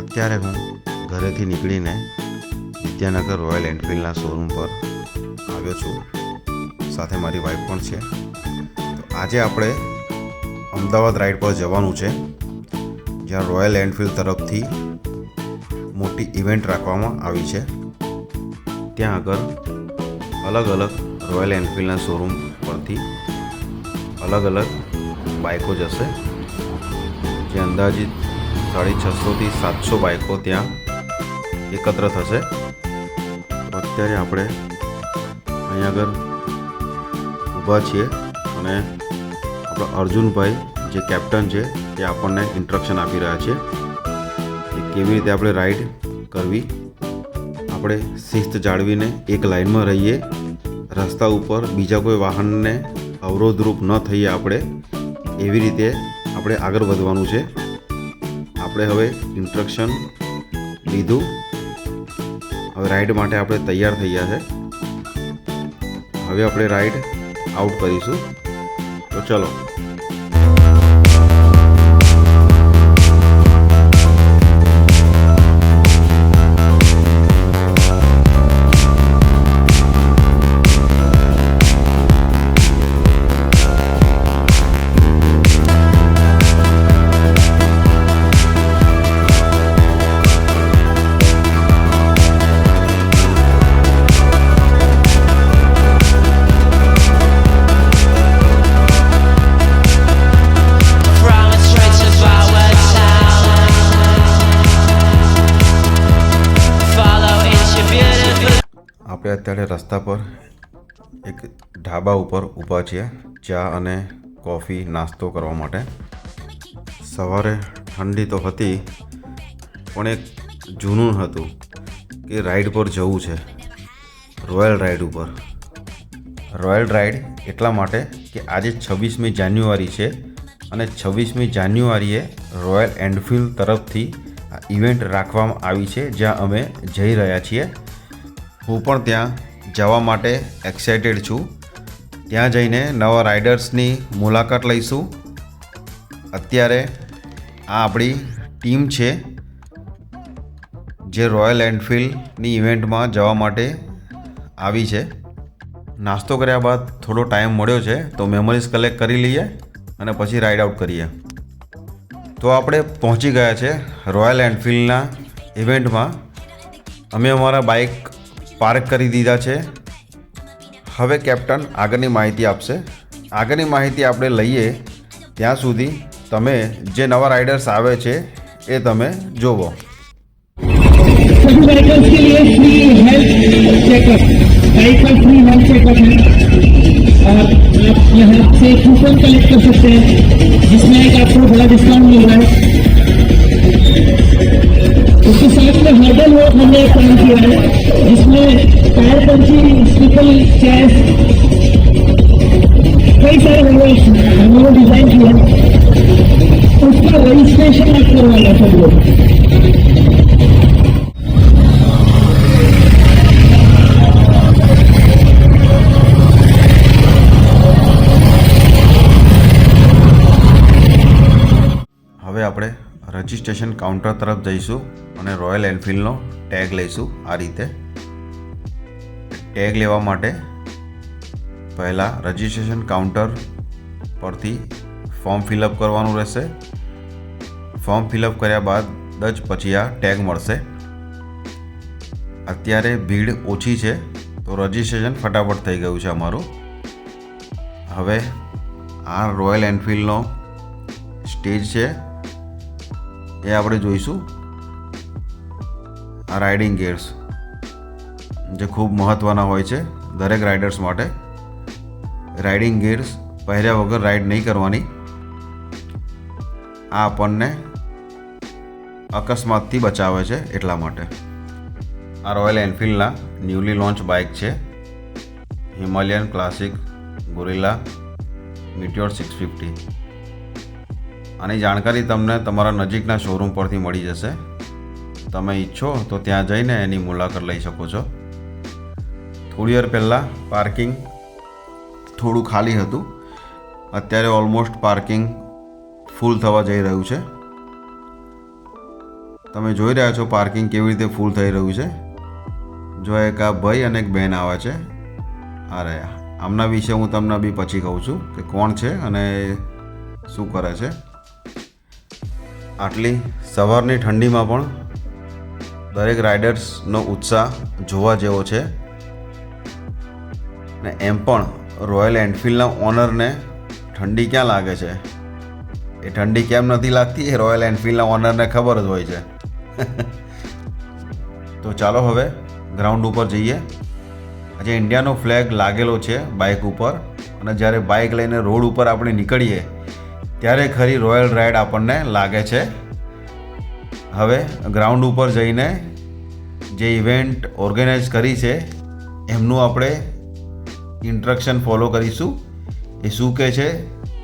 અત્યારે હું ઘરેથી નીકળીને વિદ્યાનગર રોયલ એનફિલ્ડના શોરૂમ પર આવ્યો છું. સાથે મારી વાઈફ પણ છે. તો આજે આપણે અમદાવાદ રાઈડ પર જવાનું છે, જ્યાં રોયલ એનફિલ્ડ તરફથી મોટી ઇવેન્ટ રાખવામાં આવી છે. ત્યાં આગળ અલગ અલગ રોયલ એનફિલ્ડના શોરૂમ પરથી અલગ અલગ બાઇકો જશે, જે અંદાજિત 650 થી 700 બાઇકો ત્યાં એકત્ર થશે. તો અત્યારે આપણે અહીં આગળ ઊભા છીએ અને આપણા અર્જુનભાઈ જે કેપ્ટન છે તે આપણને ઇન્સ્ટ્રક્શન આપી રહ્યા છે કે કેવી રીતે આપણે રાઈડ કરવી. આપણે શિસ્ત જાળવીને એક લાઇનમાં રહીએ, રસ્તા ઉપર બીજા કોઈ વાહનને અવરોધરૂપ ન થઈએ આપણે, એવી રીતે આપણે આગળ વધવાનું છે. આપણે હવે ઇન્સ્ટ્રક્શન લીધું, હવે રાઈડ માટે આપણે તૈયાર થઈ ગયા છે. હવે આપણે રાઈડ આઉટ કરીશું. તો ચલો. આપણે અત્યારે રસ્તા પર એક ઢાબા ઉપર ઊભા છીએ, ચા અને કોફી નાસ્તો કરવા માટે. સવારે ઠંડી તો હતી, પણ એક જૂનૂન હતું કે રાઈડ પર જવું છે, રોયલ રાઈડ ઉપર. રોયલ રાઈડ એટલા માટે કે આજે 26મી જાન્યુઆરી છે અને 26મી જાન્યુઆરીએ રોયલ એનફિલ્ડ તરફથી આ ઇવેન્ટ રાખવામાં આવી છે, જ્યાં અમે જઈ રહ્યા છીએ. હું પણ ત્યાં જવા માટે એક્સાઇટેડ છું. ત્યાં જઈને નવા રાઇડર્સની મુલાકાત લઈશું. અત્યારે આ આપણી ટીમ છે જે રોયલ એનફિલ્ડની ઇવેન્ટમાં જવા માટે આવી છે. નાસ્તો કર્યા બાદ થોડો ટાઈમ મળ્યો છે, તો મેમરીઝ કલેક્ટ કરી લઈએ અને પછી રાઇડ આઉટ કરીએ. તો આપણે પહોંચી ગયા છે રોયલ એનફિલ્ડના ઇવેન્ટમાં. અમે અમારા બાઇક પાર્ક કરી દીધા છે. હવે કેપ્ટન આગળની માહિતી આપશે. આગળની માહિતી આપણે લઈએ ત્યાં સુધી તમે જે નવા રાઇડર્સ આવે છે એ તમે જોવો. सभी बाइकर्स के लिए फ्री हेल्थ चेकअप, बाइक पर फ्री हेल्थ चेकअप है और आप यहाँ से कूपन कलेक्ट कर सकते हैं, जिसमें एक आपको बड़ा डिस्काउंट मिल रहा है. उसके साथ में हर्डल वो हमने एक काम किया है, जिसमें टायर पंची, स्टिकल चेस, कई सारे हमने डिजाइन किया है. उसका रजिस्ट्रेशन आप करवाना सब लोग. હવે આપણે રજિસ્ટ્રેશન કાઉન્ટર તરફ જઈશું અને રોયલ એનફિલ્ડનો ટેગ લઈશું. આ રીતે ટેગ લેવા માટે પહેલાં રજિસ્ટ્રેશન કાઉન્ટર પરથી ફોર્મ ફિલઅપ કરવાનું રહેશે. ફોર્મ ફિલઅપ કર્યા બાદ જ પછી આ ટેગ મળશે. અત્યારે ભીડ ઓછી છે, તો રજિસ્ટ્રેશન ફટાફટ થઈ ગયું છે અમારું. હવે આ રોયલ એનફિલ્ડનો સ્ટેજ છે એ આપણે જોઈશું. આ રાઇડિંગ ગિયર્સ જે ખૂબ મહત્ત્વના હોય છે દરેક રાઇડર્સ માટે. રાઇડિંગ ગિયર્સ પહેર્યા વગર રાઇડ નહીં કરવાની. આ આપણને અકસ્માતથી બચાવે છે એટલા માટે. આ રોયલ એનફિલ્ડના ન્યૂલી લોન્ચ બાઇક છે, હિમાલયન ક્લાસિક ગોરિલ્લા મીટિયોર 650. આની જાણકારી તમને તમારા નજીકના શોરૂમ પરથી મળી જશે. તમે ઈચ્છો તો ત્યાં જઈને એની મુલાકાત લઈ શકો છો. થોડી વાર પહેલાં પાર્કિંગ થોડું ખાલી હતું, અત્યારે ઓલમોસ્ટ પાર્કિંગ ફૂલ થવા જઈ રહ્યું છે. તમે જોઈ રહ્યા છો પાર્કિંગ કેવી રીતે ફૂલ થઈ રહ્યું છે. જો એક આ ભાઈ અને એક બહેન આવે છે, આ રહ્યા. આમના વિશે હું તમને બી પછી કહું છું કે કોણ છે અને શું કરે છે. આટલી સવારની ઠંડીમાં પણ દરેક રાઇડર્સનો ઉત્સાહ જોવા જેવો છે. ને એમ પણ રોયલ એનફિલ્ડના ઓનરને ઠંડી ક્યાં લાગે છે, એ ઠંડી કેમ નથી લાગતી એ રોયલ એનફિલ્ડના ઓનરને ખબર જ હોય છે. તો ચાલો હવે ગ્રાઉન્ડ ઉપર જઈએ. આજે ઇન્ડિયાનો ફ્લેગ લાગેલો છે બાઇક ઉપર, અને જ્યારે બાઇક લઈને રોડ ઉપર આપણે નીકળીએ ત્યારે ખરી રોયલ રાઇડ આપણને લાગે છે. હવે ગ્રાઉન્ડ ઉપર જઈને જે ઇવેન્ટ ઓર્ગેનાઇઝ કરી છે એમનું આપણે ઇન્સ્ટ્રક્શન ફોલો કરીશું. એ શું કહે છે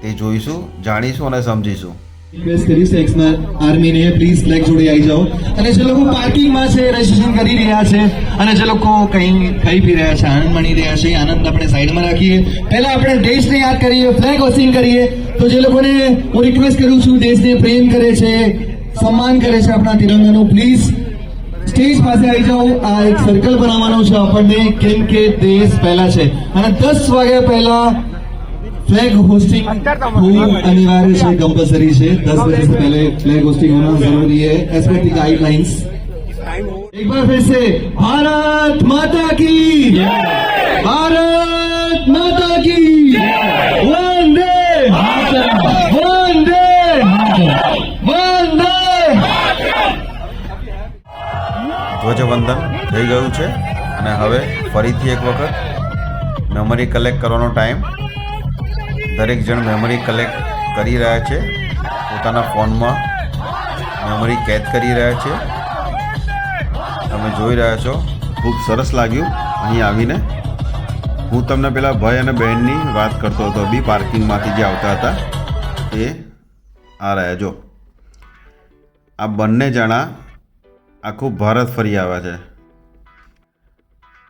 તે જોઈશું, જાણીશું અને સમજીશું. રિક્વેસ્ટ કરીશ એક્સના આર્મીને પ્લીઝ ફ્લેગ જોડે આવી જાઓ. અને જે લોકો પાર્કિંગમાં છે, રજીસ્ટ્રેશન કરી રહ્યા છે, અને જે લોકો કંઈ ખાઈ પી રહ્યા છે, આનંદ માણી રહ્યા છે, આનંદ આપણે સાઈડમાં રાખીએ. પહેલા આપણે દેશને યાદ કરીએ, ફ્લેગ હોસ્ટિંગ કરીએ. તો જે લોકોને હું રિક્વેસ્ટ કરું છું, દેશને પ્રેમ કરે છે, સન્માન કરે છે આપણા તિરંગાનું, પ્લીઝ સ્ટેજ પાસે આવી જાઓ. આ એક સર્કલ બનાવવાનો છે આપણને, કેમ કે દેશ પહેલા છે અને 10 વાગ્યા પહેલા फ्लैग होस्टिंग खूब अनिवार्य है, कंपलसरी है. 10 बजे से पहले फ्लैग होस्टिंग होना जरूरी है एज पर दी गाइडलाइंस. एक बार फिर से भारत माता की जय, भारत माता की जय, वंदे वंदे वंदे. ધ્વજવંદન થઈ ગયું છે અને હવે ફરીથી એક વખત મેમરી કલેક્ટ કરવાનો ટાઈમ. દરેક જણ મેમરી કલેક્ટ કરી રહ્યા છે, પોતાના ફોનમાં મેમરી કેદ કરી રહ્યા છે. તમે જોઈ રહ્યા છો, ખૂબ સરસ લાગ્યું અહીં આવીને. હું તમને પેલા ભાઈ અને બહેનની વાત કરતો હતો બી, પાર્કિંગમાંથી જે આવતા હતા એ આ રહ્યા. જો આ બંને જણા આખું ભારત ફરી આવ્યા છે.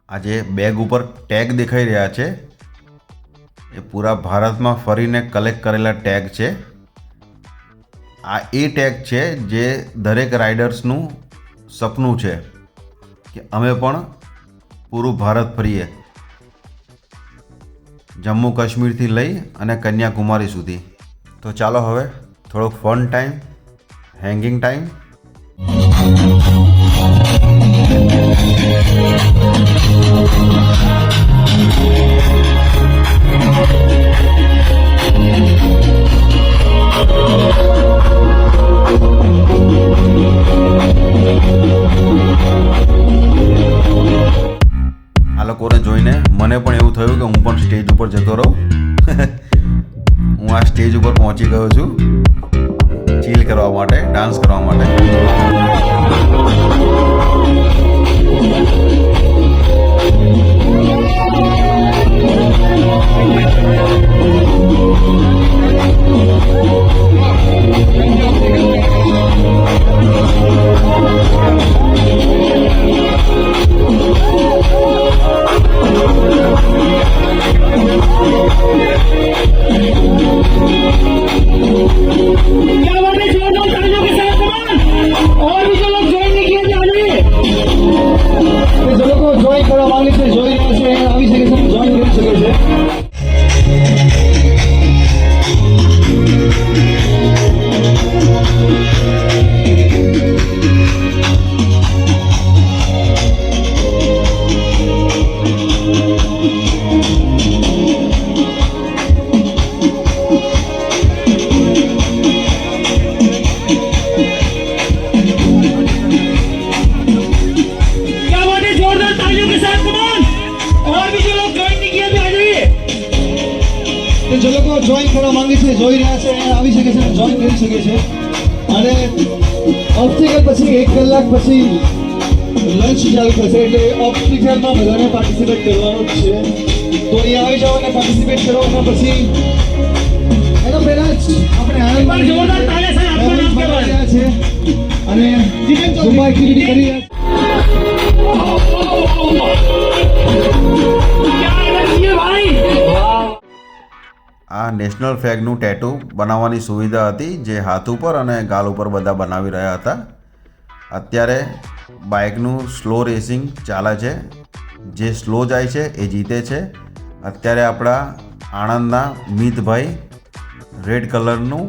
આજે બેગ ઉપર ટેગ દેખાઈ રહ્યા છે, એ પૂરા ભારતમાં ફરીને કલેક્ટ કરેલા ટેગ છે. આ એ ટેગ છે જે દરેક રાઇડર્સનું સપનું છે કે અમે પણ પૂરું ભારત ફરીએ, જમ્મુ કાશ્મીરથી લઈ અને કન્યાકુમારી સુધી. તો ચાલો હવે થોડોક ફન ટાઈમ, હેંગિંગ ટાઈમ. આ લોકોને જોઈને મને પણ એવું થયું કે હું પણ સ્ટેજ ઉપર જતો રહું. હું આ સ્ટેજ ઉપર પહોંચી ગયો છું ચીલ કરવા માટે, ડાન્સ કરવા માટે. જોઈન કરવા માંગે છે, જોઈ રહ્યા છે, આવી શકે છે, જોઈન કરી શકે છે. અને ઓબ્સ્ટિકલ પછી 1 કલાક પછી લંચ ચાલુ થશે, એટલે ઓબ્સ્ટિકલમાં બધાને પાર્ટિસિપેટ કરવાનું જ છે. તો અહીંયા આવી જાઓ અને પાર્ટિસિપેટ કરો. અને પછી એના પહેલા જ આપણે આનંદ જોરદાર તાળી સાથે આપવાનું નામ કહેવાય છે અને ઝુંબા એક્ટિવિટી કરી રહ્યા આ નેશનલ ફ્લેગનું ટેટુ બનાવવાની સુવિધા હતી, જે હાથ ઉપર અને ગાલ ઉપર બધા બનાવી રહ્યા હતા. અત્યારે બાઇકનું સ્લો રેસિંગ ચાલે છે. જે સ્લો જાય છે એ જીતે છે. અત્યારે આપણા આણંદના મિતભાઈ રેડ કલરનું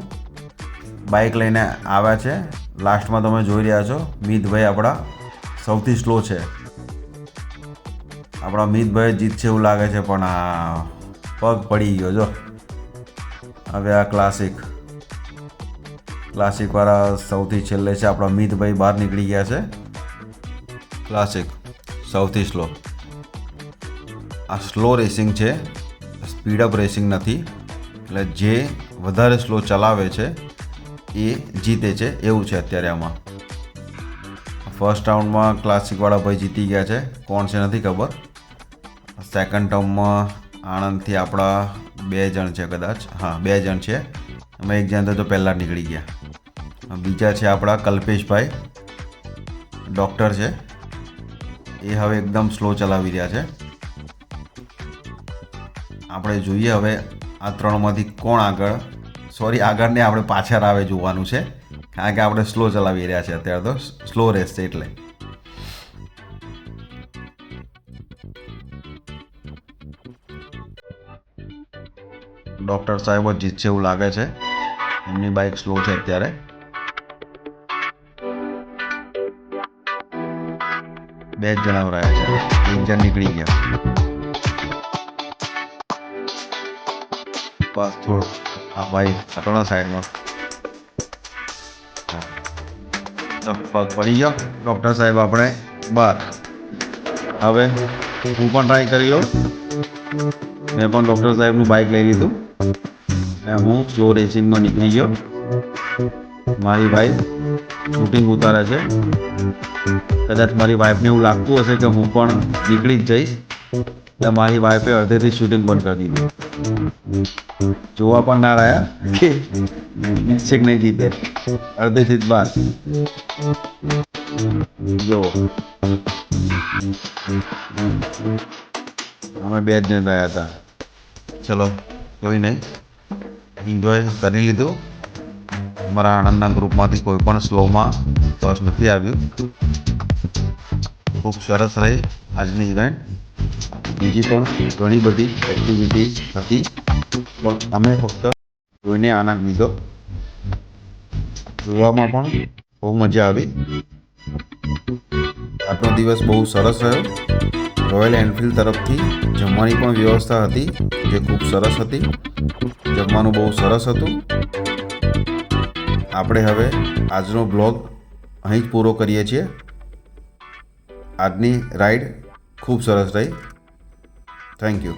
બાઇક લઈને આવ્યા છે. લાસ્ટમાં તમે જોઈ રહ્યા છો મિતભાઈ આપણા સૌથી સ્લો છે. આપણા મિતભાઈ જીતશે એવું લાગે છે, પણ આ પગ પડી ગયો જો. હવે આ ક્લાસિકવાળા સૌથી છેલ્લે છે. આપણા મિતભાઈ બહાર નીકળી ગયા છે. ક્લાસિક સૌથી સ્લો. આ સ્લો રેસિંગ છે, સ્પીડઅપ રેસિંગ નથી. એટલે જે વધારે સ્લો ચલાવે છે એ જીતે છે એવું છે અત્યારે આમાં. ફર્સ્ટ રાઉન્ડમાં ક્લાસિકવાળા ભાઈ જીતી ગયા છે. કોણ છે નથી ખબર. સેકન્ડ રાઉન્ડમાં આણંદથી આપણા 2 જણ છે કદાચ. હા, 2 જણ છે. અમે એક જણ તો પહેલાં નીકળી ગયા. બીજા છે આપણા કલ્પેશભાઈ, ડૉક્ટર છે. એ હવે એકદમ સ્લો ચલાવી રહ્યા છે. આપણે જોઈએ હવે આ 3માંથી કોણ આગળને આપણે પાછળ આવે જોવાનું છે. કારણ કે આપણે સ્લો ચલાવી રહ્યા છે અત્યારે, તો સ્લો રેસ છે એટલે. ડૉક્ટર સાહેબ જ જીતશે એવું લાગે છે. એમની બાઇક સ્લો છે અત્યારે. બે જ જણા રહ્યા છે. એક જણ નીકળી ગયા. બસ થોડું આ ભાઈ હટોના સાઈડમાં. પગ પડી ગયો. ડૉક્ટર સાહેબ આપણે બહાર. હવે હું પણ ટ્રાય કરી લઉં. મેં પણ ડૉક્ટર સાહેબનું બાઇક લઈ લીધું અને હું સ્લો રેસિંગમાં નીકળી ગયો. મારી વાઈફ શૂટિંગ ઉતારે છે. કદાચ મારી વાઈફને એવું લાગતું હશે કે હું પણ નીકળી જ જઈશ, એટલે મારી વાઈફે અડધેથી શૂટિંગ બંધ કરી દીધું. જોવા પણ ના રહ્યા કે જીતશે કે નહીં જીતે. અડધેથી જ બહાર. જો અમે 2 જ જણ રહ્યા હતા. ચલો કોઈ નહીં, એન્જોય કરી લીધું. અમારા આણંદના ગ્રુપમાંથી કોઈ પણ સ્લોમાં ફર્સ્ટ નથી આવ્યું. ખૂબ સરસ રહી આજની ઇવેન્ટ. બીજી પણ ઘણી બધી એક્ટિવિટી હતી, પણ અમે ફક્ત જોઈને આનંદ લીધો. જોવામાં પણ બહુ મજા આવી. આજનો દિવસ બહુ સરસ રહ્યો. રોયલ એનફિલ્ડ તરફથી જમવાની પણ વ્યવસ્થા હતી, જે ખૂબ સરસ હતી. જમવાનું બહુ સરસ હતું. આપણે હવે આજનો બ્લોગ અહીં જ પૂરો કરીએ છીએ. આજની રાઈડ ખૂબ સરસ રહી. Thank you.